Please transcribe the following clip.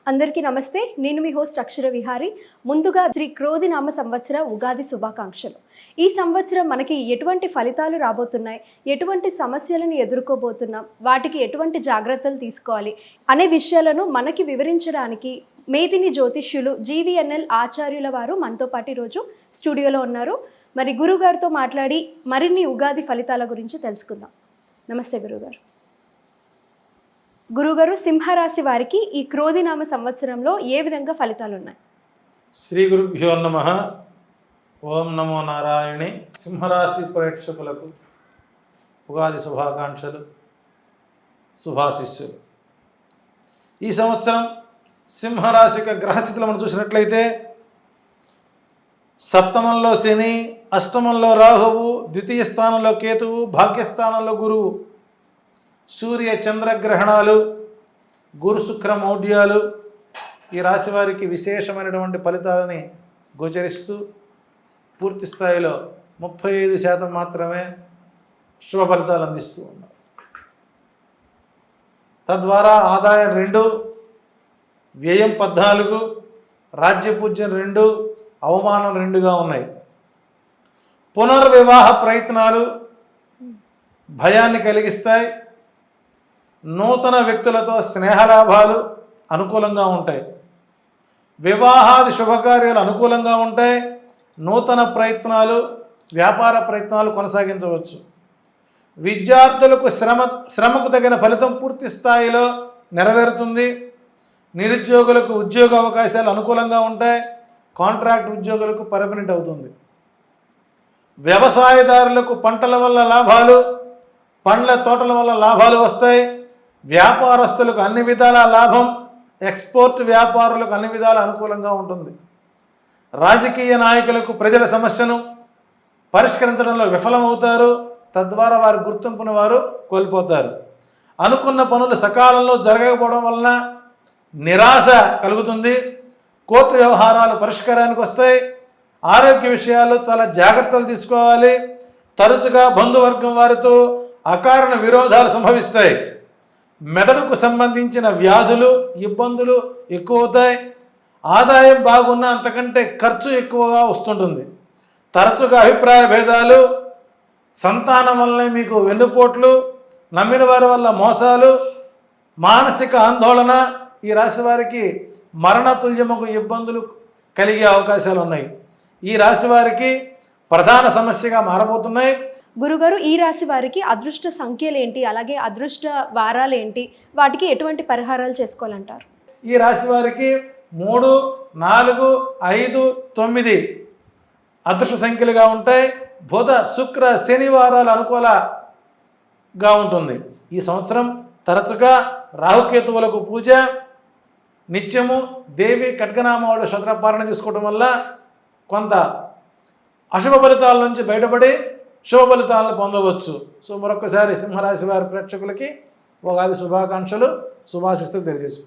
అందరికీ నమస్తే. నేను మీ హోస్ట్ అక్షర విహారి. ముందుగా శ్రీ క్రోధినామ సంవత్సర ఉగాది శుభాకాంక్షలు. ఈ సంవత్సరం మనకి ఎటువంటి ఫలితాలు రాబోతున్నాయి, ఎటువంటి సమస్యలను ఎదుర్కోబోతున్నాం, వాటికి ఎటువంటి జాగ్రత్తలు తీసుకోవాలి అనే విషయాలను మనకి వివరించడానికి మేదిని జ్యోతిష్యులు GVNL ఆచార్యుల వారు మనతో పాటు ఈరోజు స్టూడియోలో ఉన్నారు. మరి గురుగారితో మాట్లాడి మరిన్ని ఉగాది ఫలితాల గురించి తెలుసుకుందాం. నమస్తే గురుగారు. గురుగారు, సింహరాశి వారికి ఈ క్రోధినామ సంవత్సరంలో ఏ విధంగా ఫలితాలు ఉన్నాయి? శ్రీ గురుభ్యో నమః. ఓం నమో నారాయణి. సింహరాశి ప్రేక్షకులకు ఉగాది శుభాకాంక్షలు, శుభాశిస్సులు. ఈ సంవత్సరం సింహరాశిక గ్రహస్థితులు మనం చూసినట్లయితే సప్తమంలో శని, అష్టమంలో రాహువు, ద్వితీయ స్థానంలో కేతువు, భాగ్యస్థానంలో గురువు, సూర్య చంద్రగ్రహణాలు, గురు శుక్ర మౌఢ్యాలు ఈ రాశి వారికి విశేషమైనటువంటి ఫలితాలని గోచరిస్తూ పూర్తి స్థాయిలో 35% మాత్రమే శుభ ఫలితాలు అందిస్తూ ఉన్నారు. తద్వారా ఆదాయం 2, వ్యయం 14, రాజ్యపూజ్యం 2, అవమానం 2గా ఉన్నాయి. పునర్వివాహ ప్రయత్నాలు భయాన్ని కలిగిస్తాయి. నూతన వ్యక్తులతో స్నేహలాభాలు అనుకూలంగా ఉంటాయి. వివాహాది శుభకార్యాలు అనుకూలంగా ఉంటాయి. నూతన ప్రయత్నాలు, వ్యాపార ప్రయత్నాలు కొనసాగించవచ్చు. విద్యార్థులకు శ్రమకు తగిన ఫలితం పూర్తి స్థాయిలో నెరవేరుతుంది. నిరుద్యోగులకు ఉద్యోగ అవకాశాలు అనుకూలంగా ఉంటాయి. కాంట్రాక్ట్ ఉద్యోగులకు పర్మనెంట్ అవుతుంది. వ్యవసాయదారులకు పంటల వల్ల లాభాలు, పండ్ల తోటల వల్ల లాభాలు వస్తాయి. వ్యాపారస్తులకు అన్ని విధాల లాభం, ఎక్స్పోర్ట్ వ్యాపారులకు అన్ని విధాల అనుకూలంగా ఉంటుంది. రాజకీయ నాయకులకు ప్రజల సమస్యను పరిష్కరించడంలో విఫలమవుతారు. తద్వారా వారి గుర్తింపును వారు కోల్పోతారు. అనుకున్న పనులు సకాలంలో జరగకపోవడం వలన నిరాశ కలుగుతుంది. కోర్టు వ్యవహారాలు పరిష్కారానికి వస్తాయి. ఆరోగ్య విషయాలు చాలా జాగ్రత్తలు తీసుకోవాలి. తరచుగా బంధువర్గం వారితో అకారణ విరోధాలు సంభవిస్తాయి. మెదడుకు సంబంధించిన వ్యాధులు, ఇబ్బందులు ఎక్కువ అవుతాయి. ఆదాయం బాగున్నా అంతకంటే ఖర్చు ఎక్కువగా వస్తుంటుంది. తరచుగా అభిప్రాయ భేదాలు, సంతానం వల్లనే మీకు వెన్నుపోట్లు, నమ్మిన వారి వల్ల మోసాలు, మానసిక ఆందోళన ఈ రాశి వారికి మరణతుల్యముకు ఇబ్బందులు కలిగే అవకాశాలు ఉన్నాయి. ఈ రాశి వారికి ప్రధాన సమస్యగా మారబోతున్నాయి. గురుగారు, ఈ రాశి వారికి అదృష్ట సంఖ్యలు ఏంటి, అలాగే అదృష్ట వారాలు ఏంటి, వాటికి ఎటువంటి పరిహారాలు చేసుకోవాలంటారు? ఈ రాశి వారికి 3, 4, 5, 9 అదృష్ట సంఖ్యలుగా ఉంటాయి. బుధ, శుక్ర, శనివారాలు అనుకూలంగా ఉంటుంది. ఈ సంవత్సరం తరచుగా రాహుకేతువులకు పూజ, నిత్యము దేవి ఖడ్గనామావళి శతనాపారణ చేసుకోవడం వల్ల కొంత అశుభ ఫలితాల నుంచి బయటపడి శుభ ఫలితాలను పొందవచ్చు. సో మరొకసారి సింహరాశి వారి ప్రేక్షకులకి ఉగాది శుభాకాంక్షలు, శుభాశిస్తులు తెలియజేసు.